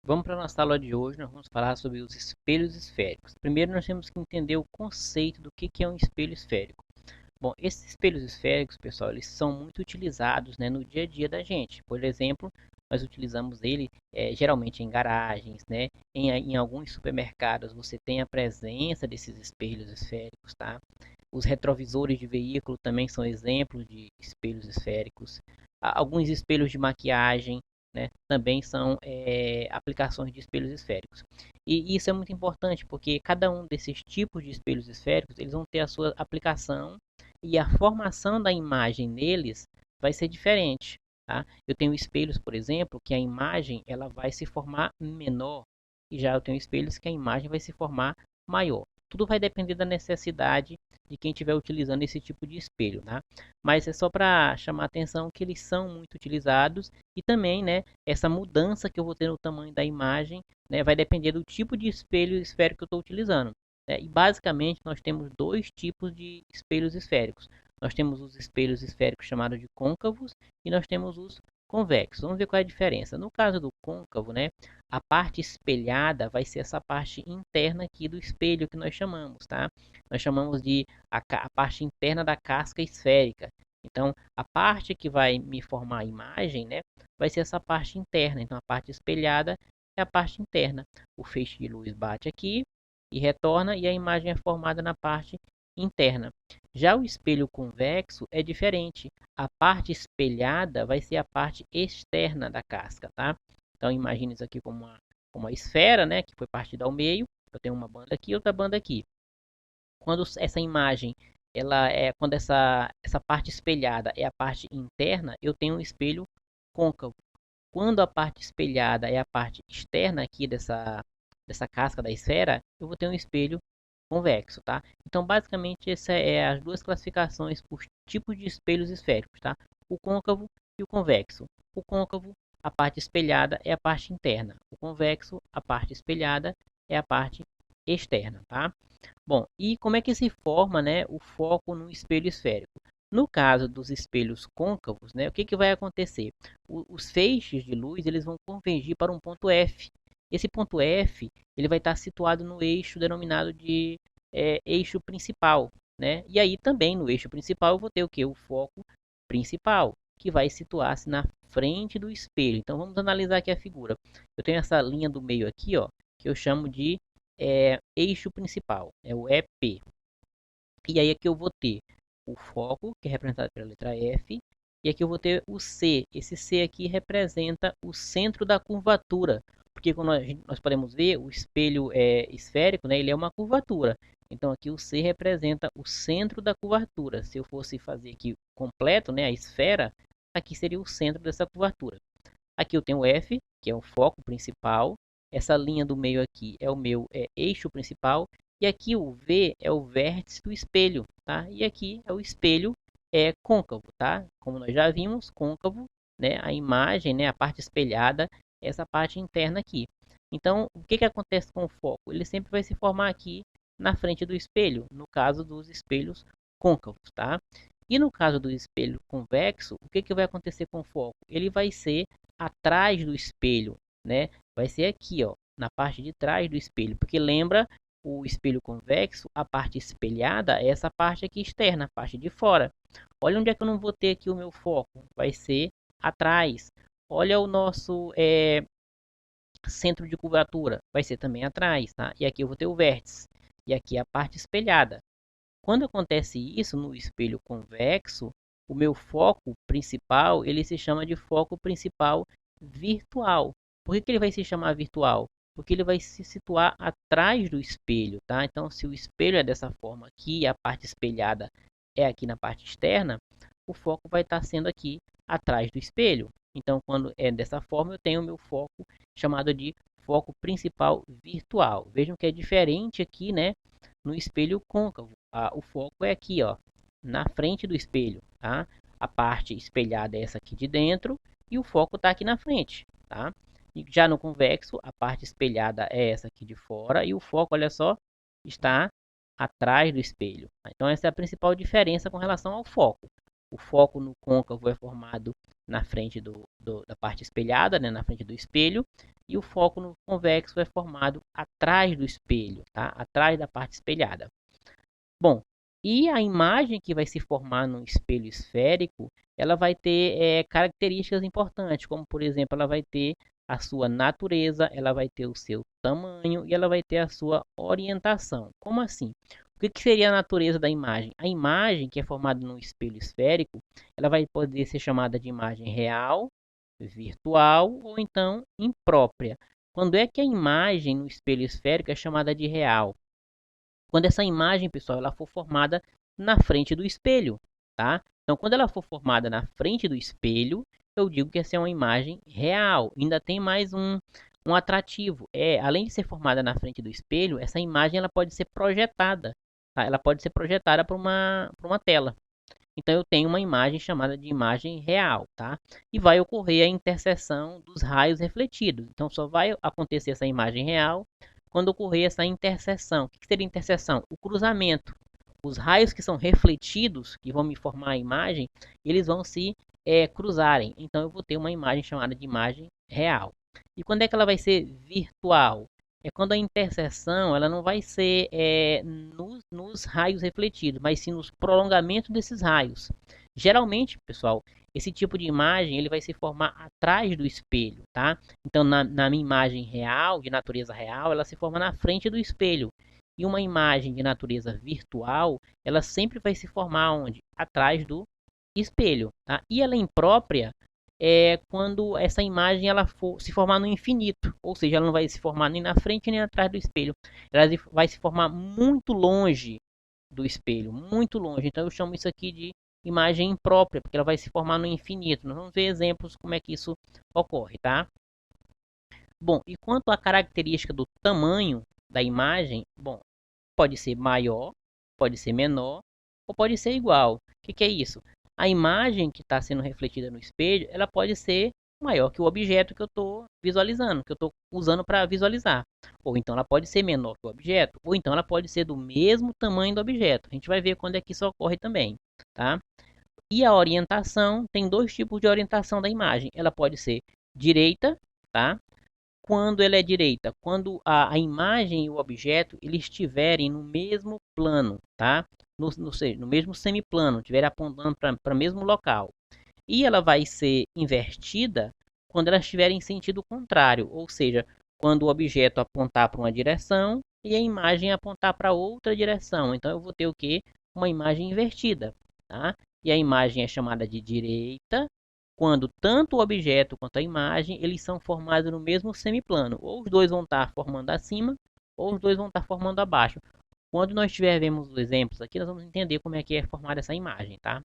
Vamos para a nossa aula de hoje, nós vamos falar sobre os espelhos esféricos. Primeiro nós temos que entender o conceito do que é um espelho esférico. Bom, esses espelhos esféricos, pessoal, eles são muito utilizados, né, no dia a dia da gente. Por exemplo, nós utilizamos ele geralmente em garagens, né, em alguns supermercados você tem a presença desses espelhos esféricos, tá? Os retrovisores de veículo também são exemplos de espelhos esféricos. Alguns espelhos de maquiagem, né, também são aplicações de espelhos esféricos. E isso é muito importante porque cada um desses tipos de espelhos esféricos eles vão ter a sua aplicação e a formação da imagem neles vai ser diferente. Tá? Eu tenho espelhos, por exemplo, que a imagem ela vai se formar menor e já eu tenho espelhos que a imagem vai se formar maior. Tudo vai depender da necessidade de quem estiver utilizando esse tipo de espelho, tá? Mas é só para chamar a atenção que eles são muito utilizados e também, né, essa mudança que eu vou ter no tamanho da imagem, né, vai depender do tipo de espelho esférico que eu estou utilizando. Né? E basicamente nós temos dois tipos de espelhos esféricos. Nós temos os espelhos esféricos chamados de côncavos e nós temos os convexos. Vamos ver qual é a diferença. No caso do côncavo, né, a parte espelhada vai ser essa parte interna aqui do espelho que nós chamamos, tá? Nós chamamos de a parte interna da casca esférica. Então, a parte que vai me formar a imagem, né, vai ser essa parte interna. Então, a parte espelhada é a parte interna. O feixe de luz bate aqui e retorna e a imagem é formada na parte interna. Já o espelho convexo é diferente. A parte espelhada vai ser a parte externa da casca, tá? Então imagine isso aqui como uma esfera, né, que foi partida ao meio. Eu tenho uma banda aqui e outra banda aqui. Quando essa imagem, quando essa parte espelhada é a parte interna, eu tenho um espelho côncavo. Quando a parte espelhada é a parte externa aqui dessa casca da esfera, eu vou ter um espelho convexo, tá? Então, basicamente, essa é as duas classificações por tipos de espelhos esféricos, tá? O côncavo e o convexo. O côncavo, a parte espelhada é a parte interna. O convexo, a parte espelhada é a parte externa, tá? Bom, e como é que se forma, né, o foco no espelho esférico? No caso dos espelhos côncavos, né, o que vai acontecer? Os feixes de luz eles vão convergir para um ponto F. Esse ponto F ele vai estar situado no eixo denominado de eixo principal. Né? E aí também no eixo principal eu vou ter o que? O foco principal, que vai situar-se na frente do espelho. Então vamos analisar aqui a figura. Eu tenho essa linha do meio aqui, ó, que eu chamo de eixo principal, é o EP. E aí aqui eu vou ter o foco, que é representado pela letra F, e aqui eu vou ter o C. Esse C aqui representa o centro da curvatura, porque quando nós podemos ver, o espelho esférico, né, ele é uma curvatura. Então aqui o C representa o centro da curvatura. Se eu fosse fazer aqui completo, né, a esfera, aqui seria o centro dessa curvatura. Aqui eu tenho o F, que é o foco principal. Essa linha do meio aqui é o meu eixo principal. E aqui o V é o vértice do espelho, tá? E aqui é o espelho côncavo, tá? Como nós já vimos, côncavo, né? A imagem, né? A parte espelhada, essa parte interna aqui. Então, o que acontece com o foco? Ele sempre vai se formar aqui na frente do espelho, no caso dos espelhos côncavos, tá? E no caso do espelho convexo, o que vai acontecer com o foco? Ele vai ser atrás do espelho, né? Vai ser aqui, ó, na parte de trás do espelho, porque lembra o espelho convexo, a parte espelhada é essa parte aqui externa, a parte de fora. Olha onde é que eu não vou ter aqui o meu foco, vai ser atrás. Olha o nosso centro de curvatura, vai ser também atrás, tá? E aqui eu vou ter o vértice, e aqui a parte espelhada. Quando acontece isso no espelho convexo, o meu foco principal, ele se chama de foco principal virtual. Por que ele vai se chamar virtual? Porque ele vai se situar atrás do espelho, tá? Então, se o espelho é dessa forma aqui, a parte espelhada é aqui na parte externa, o foco vai estar sendo aqui atrás do espelho. Então, quando é dessa forma, eu tenho o meu foco chamado de foco principal virtual. Vejam que é diferente aqui, né, no espelho côncavo. O foco é aqui, ó, na frente do espelho, tá? A parte espelhada é essa aqui de dentro e o foco está aqui na frente, tá? E já no convexo, a parte espelhada é essa aqui de fora e o foco, olha só, está atrás do espelho. Então essa é a principal diferença com relação ao foco. O foco no côncavo é formado na frente da parte espelhada, né, na frente do espelho, e o foco no convexo é formado atrás do espelho, tá? Atrás da parte espelhada. Bom, e a imagem que vai se formar no espelho esférico, ela vai ter características importantes, como por exemplo, ela vai ter a sua natureza, ela vai ter o seu tamanho e ela vai ter a sua orientação. Como assim? O que seria a natureza da imagem? A imagem que é formada no espelho esférico, ela vai poder ser chamada de imagem real, virtual ou então imprópria. Quando é que a imagem no espelho esférico é chamada de real? Quando essa imagem, pessoal, ela for formada na frente do espelho, tá? Então, quando ela for formada na frente do espelho, eu digo que essa é uma imagem real. Ainda tem mais um atrativo. Além de ser formada na frente do espelho, essa imagem ela pode ser projetada, tá? Ela pode ser projetada para uma tela. Então, eu tenho uma imagem chamada de imagem real, tá? E vai ocorrer a interseção dos raios refletidos. Então, só vai acontecer essa imagem real quando ocorrer essa interseção. O que seria interseção? O cruzamento. Os raios que são refletidos, que vão me formar a imagem, eles vão se cruzarem. Então, eu vou ter uma imagem chamada de imagem real. E quando é que ela vai ser virtual? É quando a interseção ela não vai ser nos raios refletidos, mas sim nos prolongamentos desses raios. Geralmente, pessoal, esse tipo de imagem ele vai se formar atrás do espelho, tá? Então, na minha imagem real, de natureza real, ela se forma na frente do espelho. E uma imagem de natureza virtual, ela sempre vai se formar onde? Atrás do espelho, tá? E ela é imprópria quando essa imagem ela for se formar no infinito, ou seja, ela não vai se formar nem na frente nem atrás do espelho. Ela vai se formar muito longe do espelho, muito longe. Então eu chamo isso aqui de imagem imprópria, porque ela vai se formar no infinito. Nós vamos ver exemplos como é que isso ocorre, tá? Bom, e quanto à característica do tamanho da imagem, bom, pode ser maior, pode ser menor ou pode ser igual. O que é isso? A imagem que está sendo refletida no espelho, ela pode ser maior que o objeto que eu estou visualizando, que eu estou usando para visualizar. Ou então ela pode ser menor que o objeto, ou então ela pode ser do mesmo tamanho do objeto. A gente vai ver quando é que isso ocorre também, tá? E a orientação, tem dois tipos de orientação da imagem. Ela pode ser direita, tá? Quando ela é direita, quando a imagem e o objeto eles estiverem no mesmo plano, tá? No mesmo semiplano, estiverem apontando para o mesmo local. E ela vai ser invertida quando ela estiver em sentido contrário, ou seja, quando o objeto apontar para uma direção e a imagem apontar para outra direção. Então eu vou ter o que? Uma imagem invertida, tá? E a imagem é chamada de direita quando tanto o objeto quanto a imagem eles são formados no mesmo semiplano. Ou os dois vão estar formando acima, ou os dois vão estar formando abaixo. Quando nós tivermos os exemplos aqui, nós vamos entender como é que é formada essa imagem, tá?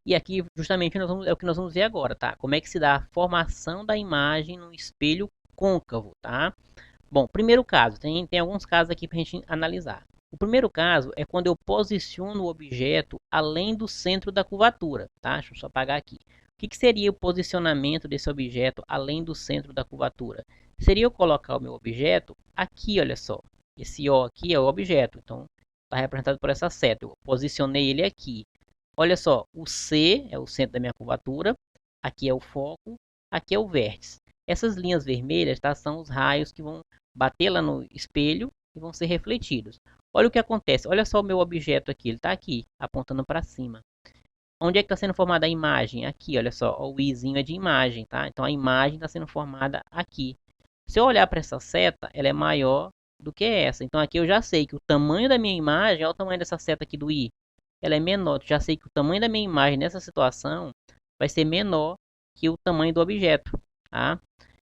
E aqui, justamente, é o que nós vamos ver agora, tá? Como é que se dá a formação da imagem no espelho côncavo, tá? Bom, primeiro caso, tem alguns casos aqui para a gente analisar. O primeiro caso é quando eu posiciono o objeto além do centro da curvatura, tá? Deixa eu só apagar aqui. O que seria o posicionamento desse objeto além do centro da curvatura? Seria eu colocar o meu objeto aqui, olha só. Esse O aqui é o objeto, então está representado por essa seta. Eu posicionei ele aqui. Olha só, o C é o centro da minha curvatura, aqui é o foco, aqui é o vértice. Essas linhas vermelhas, tá, são os raios que vão bater lá no espelho e vão ser refletidos. Olha o que acontece, olha só o meu objeto aqui, ele está aqui, apontando para cima. Onde é que está sendo formada a imagem? Aqui, olha só, o izinho é de imagem, tá? Então a imagem está sendo formada aqui. Se eu olhar para essa seta, ela é maior do que essa. Então aqui eu já sei que o tamanho da minha imagem, olha o tamanho dessa seta aqui do I, ela é menor. Já sei que o tamanho da minha imagem nessa situação vai ser menor que o tamanho do objeto, tá?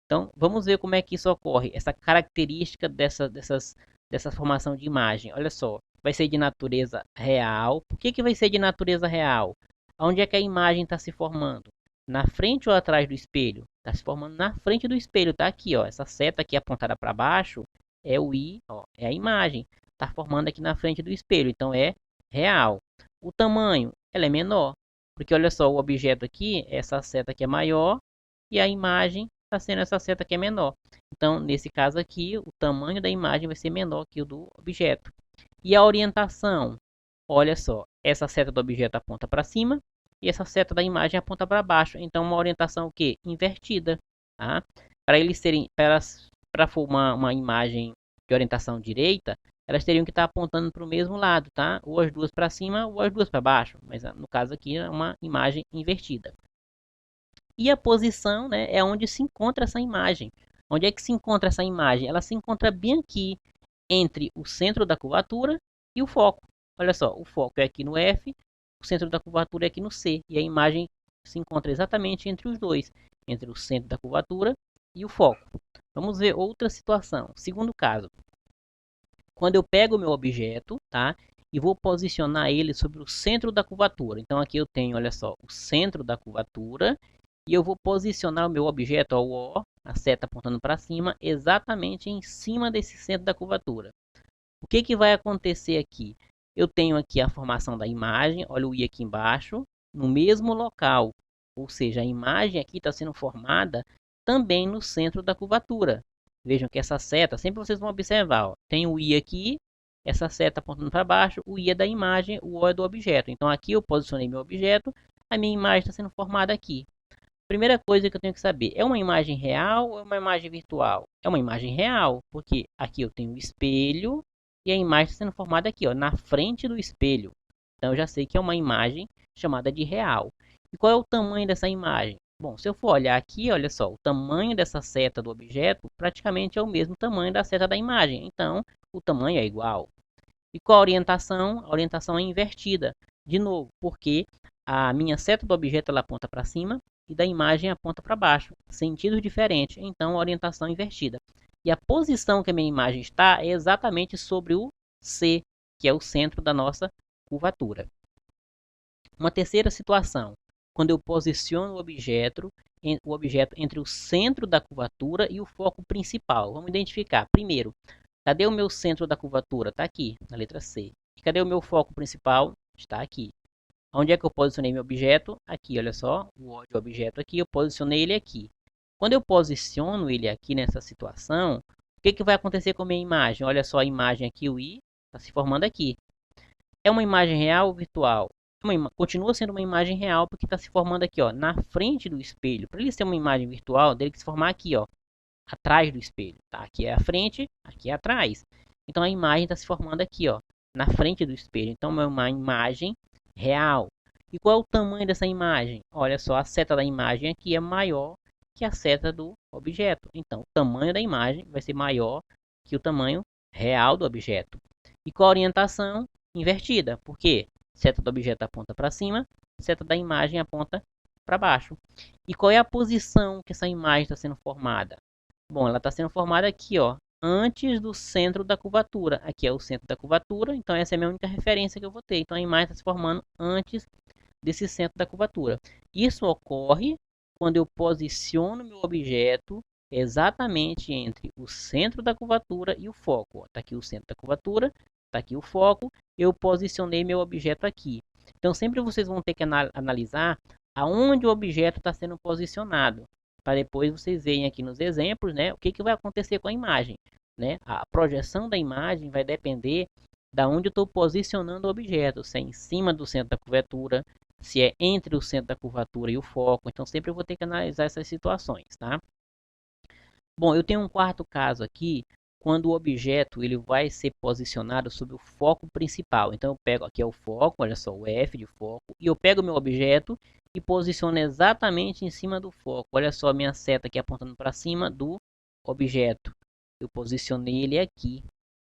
Então, vamos ver como é que isso ocorre, essa característica dessa formação de imagem. Olha só, vai ser de natureza real. Por que vai ser de natureza real? Onde é que a imagem está se formando? Na frente ou atrás do espelho? Está se formando na frente do espelho, tá aqui, ó. Essa seta aqui apontada para baixo é o I, ó, é a imagem. Está formando aqui na frente do espelho, então é real. O tamanho, ela é menor, porque olha só, o objeto aqui, essa seta aqui é maior e a imagem está sendo essa seta que é menor. Então, nesse caso aqui, o tamanho da imagem vai ser menor que o do objeto. E a orientação? olha só, essa seta do objeto aponta para cima e essa seta da imagem aponta para baixo. Então, uma orientação o quê? Invertida, tá? Para eles serem, para formar uma imagem de orientação direita, elas teriam que estar apontando para o mesmo lado, tá? Ou as duas para cima ou as duas para baixo. Mas no caso aqui é uma imagem invertida. E a posição, né, é onde se encontra essa imagem. Onde é que se encontra essa imagem? Ela se encontra bem aqui entre o centro da curvatura e o foco. Olha só, o foco é aqui no F, o centro da curvatura é aqui no C. E a imagem se encontra exatamente entre os dois, entre o centro da curvatura e o foco. Vamos ver outra situação. Segundo caso, quando eu pego o meu objeto, tá? E vou posicionar ele sobre o centro da curvatura. Então aqui eu tenho, olha só, o centro da curvatura. E eu vou posicionar o meu objeto, ó, o O, a seta apontando para cima, exatamente em cima desse centro da curvatura. O que vai acontecer aqui? Eu tenho aqui a formação da imagem, olha o I aqui embaixo, no mesmo local. Ou seja, a imagem aqui está sendo formada também no centro da curvatura. Vejam que essa seta, sempre vocês vão observar, ó, tem o I aqui, essa seta apontando para baixo, o I é da imagem, o O é do objeto. Então aqui eu posicionei meu objeto, a minha imagem está sendo formada aqui. Primeira coisa que eu tenho que saber, é uma imagem real ou é uma imagem virtual? É uma imagem real, porque aqui eu tenho o espelho e a imagem está sendo formada aqui, ó, na frente do espelho. Então eu já sei que é uma imagem chamada de real. E qual é o tamanho dessa imagem? Bom, se eu for olhar aqui, olha só, o tamanho dessa seta do objeto praticamente é o mesmo tamanho da seta da imagem. Então, o tamanho é igual. E qual a orientação? A orientação é invertida. De novo, porque a minha seta do objeto ela aponta para cima e da imagem aponta para baixo. Sentido diferente, então a orientação invertida. E a posição que a minha imagem está é exatamente sobre o C, que é o centro da nossa curvatura. Uma terceira situação, quando eu posiciono o objeto entre o centro da curvatura e o foco principal. Vamos identificar. Primeiro, cadê o meu centro da curvatura? Está aqui, na letra C. E cadê o meu foco principal? Está aqui. Onde é que eu posicionei meu objeto? Aqui, olha só, o objeto aqui, eu posicionei ele aqui. Quando eu posiciono ele aqui nessa situação, o que vai acontecer com a minha imagem? Olha só a imagem aqui, o I, está se formando aqui. É uma imagem real ou virtual? Continua sendo uma imagem real porque está se formando aqui, ó, na frente do espelho. Para ele ser uma imagem virtual, dele que se formar aqui, ó, atrás do espelho. Tá? Aqui é a frente, aqui é atrás. Então a imagem está se formando aqui, ó, na frente do espelho. Então é uma imagem real. E qual é o tamanho dessa imagem? Olha só, a seta da imagem aqui é maior que a seta do objeto. Então, o tamanho da imagem vai ser maior que o tamanho real do objeto. E qual a orientação? Invertida. Por quê? Seta do objeto aponta para cima, seta da imagem aponta para baixo. E qual é a posição que essa imagem está sendo formada? Bom, ela está sendo formada aqui, ó, antes do centro da curvatura. Aqui é o centro da curvatura, então essa é a minha única referência que eu vou ter. Então a imagem está se formando antes desse centro da curvatura. Isso ocorre quando eu posiciono meu objeto exatamente entre o centro da curvatura e o foco. Está aqui o centro da curvatura, está aqui o foco, eu posicionei meu objeto aqui. Então sempre vocês vão ter que analisar aonde o objeto está sendo posicionado, para depois vocês verem aqui nos exemplos, né, o que vai acontecer com a imagem. Né? A projeção da imagem vai depender da onde eu estou posicionando o objeto, se é em cima do centro da curvatura, se é entre o centro da curvatura e o foco. Então sempre eu vou ter que analisar essas situações, tá? Bom, eu tenho um quarto caso aqui, quando o objeto ele vai ser posicionado sobre o foco principal. Então eu pego aqui é o foco, olha só, o F de foco, e eu pego o meu objeto e posiciono exatamente em cima do foco. Olha só a minha seta aqui apontando para cima do objeto. Eu posicionei ele aqui.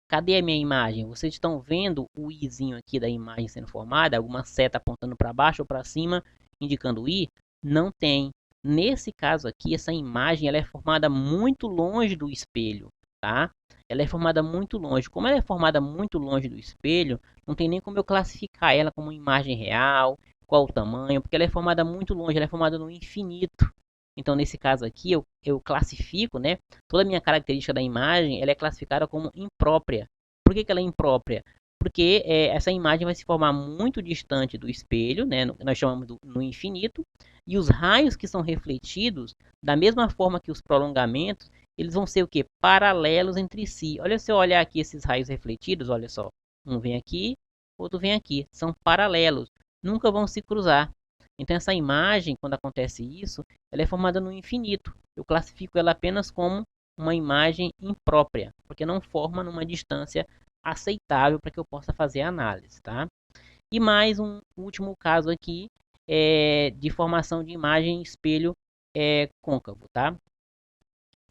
Cadê a minha imagem? Vocês estão vendo o izinho aqui da imagem sendo formada? Alguma seta apontando para baixo ou para cima, indicando o i? Não tem. Nesse caso aqui, essa imagem ela é formada muito longe do espelho, tá? Ela é formada muito longe. Como ela é formada muito longe do espelho, não tem nem como eu classificar ela como imagem real, qual o tamanho, porque ela é formada muito longe, ela é formada no infinito. Então, nesse caso aqui, eu classifico, né? Toda a minha característica da imagem, ela é classificada como imprópria. Por que ela é imprópria? Porque essa imagem vai se formar muito distante do espelho, né? Nós chamamos no infinito. E os raios que são refletidos, da mesma forma que os prolongamentos, eles vão ser o quê? Paralelos entre si. Olha, se eu olhar aqui esses raios refletidos, olha só. Um vem aqui outro vem aqui. São paralelos, nunca vão se cruzar. Então essa imagem, quando acontece isso, ela é formada no infinito. Eu classifico ela apenas como uma imagem imprópria, porque não forma numa distância aceitável para que eu possa fazer a análise, tá? E mais um último caso aqui de formação de imagem em espelho côncavo, tá?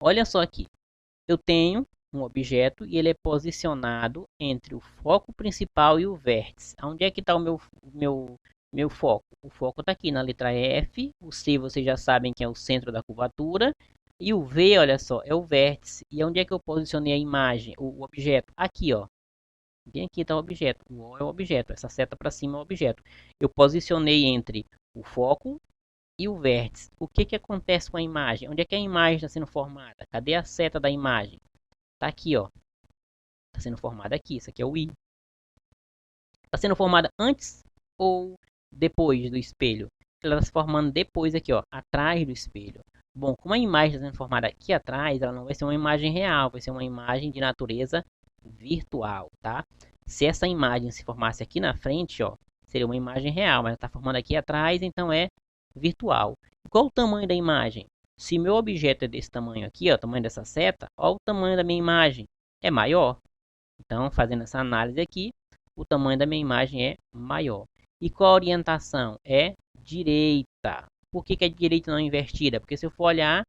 Olha só aqui, eu tenho um objeto e ele é posicionado entre o foco principal e o vértice. Onde é que está o meu foco? O foco está aqui na letra F, o C vocês já sabem que é o centro da curvatura, e o V, olha só, é o vértice. E onde é que eu posicionei a imagem, o objeto? Aqui, ó. Bem aqui está o objeto. O O é o objeto, essa seta para cima é o objeto. Eu posicionei entre o foco e o vértice. O que que acontece com a imagem? Onde é que a imagem está sendo formada? Cadê a seta da imagem? Está aqui, ó. Está sendo formada aqui. Isso aqui é o I. Está sendo formada antes ou depois do espelho? Ela está se formando depois aqui, ó, atrás do espelho. Bom, como a imagem está sendo formada aqui atrás, ela não vai ser uma imagem real, vai ser uma imagem de natureza virtual, tá? Se essa imagem se formasse aqui na frente, ó, seria uma imagem real, mas está formando aqui atrás, então é virtual. Qual o tamanho da imagem? Se meu objeto é desse tamanho aqui, ó, o tamanho dessa seta, ó, o tamanho da minha imagem é maior. Então, fazendo essa análise aqui, o tamanho da minha imagem é maior. E qual a orientação? É direita. Por que é direita e não invertida? Porque se eu for olhar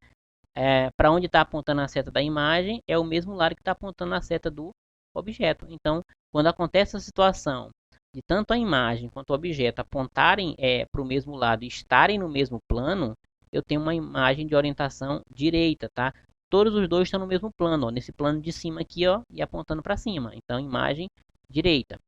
para onde está apontando a seta da imagem, é o mesmo lado que está apontando a seta do objeto. Então, quando acontece a situação de tanto a imagem quanto o objeto apontarem para o mesmo lado e estarem no mesmo plano, eu tenho uma imagem de orientação direita, tá? Todos os dois estão no mesmo plano, ó, nesse plano de cima aqui, ó, e apontando para cima. Então, imagem direita.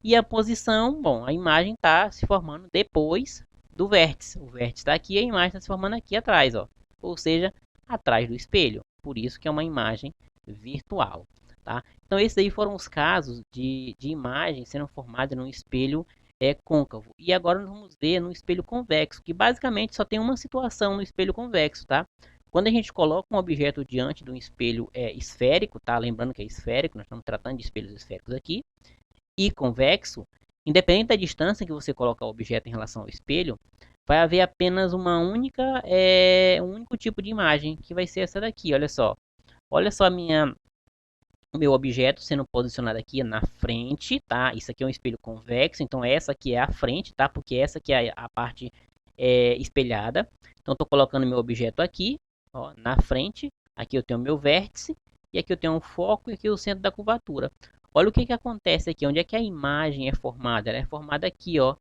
E a posição, bom, a imagem está se formando depois do vértice. O vértice está aqui e a imagem está se formando aqui atrás, ó. Ou seja, atrás do espelho. Por isso que é uma imagem virtual. Tá? Então, esses aí foram os casos de imagem sendo formada num espelho côncavo. E agora nós vamos ver no espelho convexo, que basicamente só tem uma situação no espelho convexo, tá? Quando a gente coloca um objeto diante de um espelho esférico, tá? Lembrando que é esférico, nós estamos tratando de espelhos esféricos aqui, e convexo, independente da distância que você colocar o objeto em relação ao espelho, vai haver apenas um único tipo de imagem, que vai ser essa daqui, olha só. Olha só o meu objeto sendo posicionado aqui na frente, tá? Isso aqui é um espelho convexo, então essa aqui é a frente, tá? Porque essa aqui é a parte espelhada. Então, estou colocando meu objeto aqui, ó, na frente. Aqui eu tenho meu vértice, e aqui eu tenho um foco e aqui o centro da curvatura. Olha o que que acontece aqui, onde é que a imagem é formada? Ela é formada aqui, ó,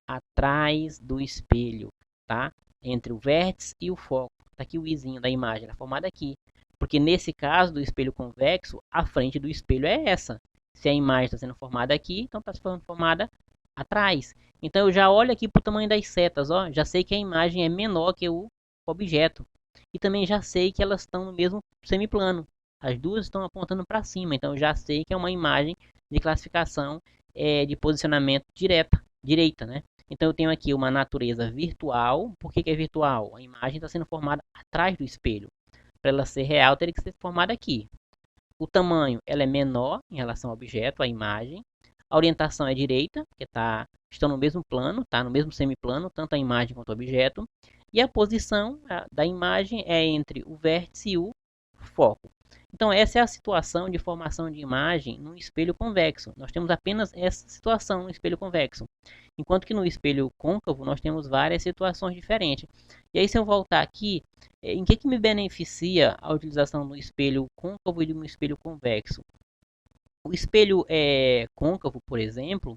atrás do espelho, tá? Entre o vértice e o foco. Tá aqui o izinho da imagem, ela é formada aqui. Porque nesse caso do espelho convexo, a frente do espelho é essa. Se a imagem está sendo formada aqui, então está sendo formada atrás. Então eu já olho aqui para o tamanho das setas, ó, já sei que a imagem é menor que o objeto. E também já sei que elas estão no mesmo semiplano. As duas estão apontando para cima, então eu já sei que é uma imagem de classificação de posicionamento direita, né? Então eu tenho aqui uma natureza virtual. Por que é virtual? A imagem está sendo formada atrás do espelho. Para ela ser real, teria que ser formada aqui. O tamanho ela é menor em relação ao objeto, a imagem. A orientação é direita, porque estão no mesmo plano, tá? No mesmo semiplano, tanto a imagem quanto o objeto. E a posição da imagem é entre o vértice e o foco. Então, essa é a situação de formação de imagem no espelho convexo. Nós temos apenas essa situação no espelho convexo. Enquanto que no espelho côncavo, nós temos várias situações diferentes. E aí, se eu voltar aqui, em que me beneficia a utilização do espelho côncavo e do espelho convexo? O espelho côncavo, por exemplo,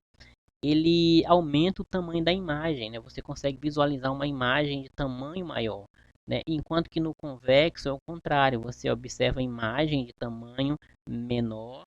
ele aumenta o tamanho da imagem, né? Você consegue visualizar uma imagem de tamanho maior, né? Enquanto que no convexo é o contrário, você observa a imagem de tamanho menor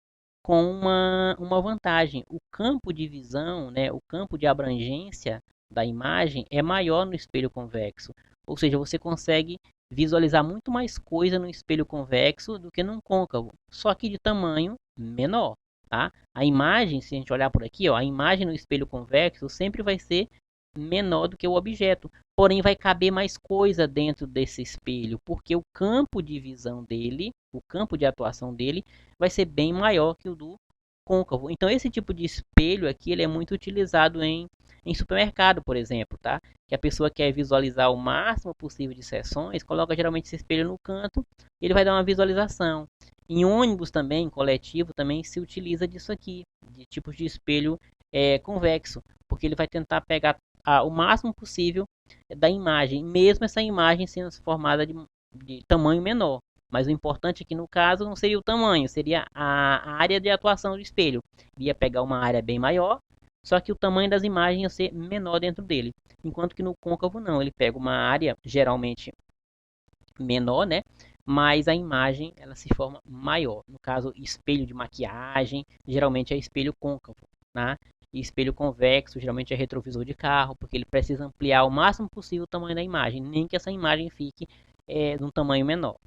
com uma vantagem. O campo de visão, né? O campo de abrangência da imagem é maior no espelho convexo. Ou seja, você consegue visualizar muito mais coisa no espelho convexo do que no côncavo, só que de tamanho menor. Tá? A imagem, se a gente olhar por aqui, ó, a imagem no espelho convexo sempre vai ser menor do que o objeto, porém vai caber mais coisa dentro desse espelho, porque o campo de visão dele, o campo de atuação dele, vai ser bem maior que o do côncavo. Então esse tipo de espelho aqui, ele é muito utilizado em supermercado, por exemplo, tá? Que a pessoa quer visualizar o máximo possível de seções, coloca geralmente esse espelho no canto, ele vai dar uma visualização. Em ônibus também, em coletivo, também se utiliza disso aqui, de tipos de espelho convexo, porque ele vai tentar pegar o máximo possível da imagem, mesmo essa imagem sendo formada de tamanho menor. Mas o importante aqui no caso não seria o tamanho, seria a área de atuação do espelho. Ia pegar uma área bem maior, só que o tamanho das imagens ia ser menor dentro dele. Enquanto que no côncavo não, ele pega uma área geralmente menor, né? Mas a imagem ela se forma maior. No caso, espelho de maquiagem, geralmente é espelho côncavo, né? E espelho convexo, geralmente é retrovisor de carro, porque ele precisa ampliar o máximo possível o tamanho da imagem, nem que essa imagem fique num tamanho menor.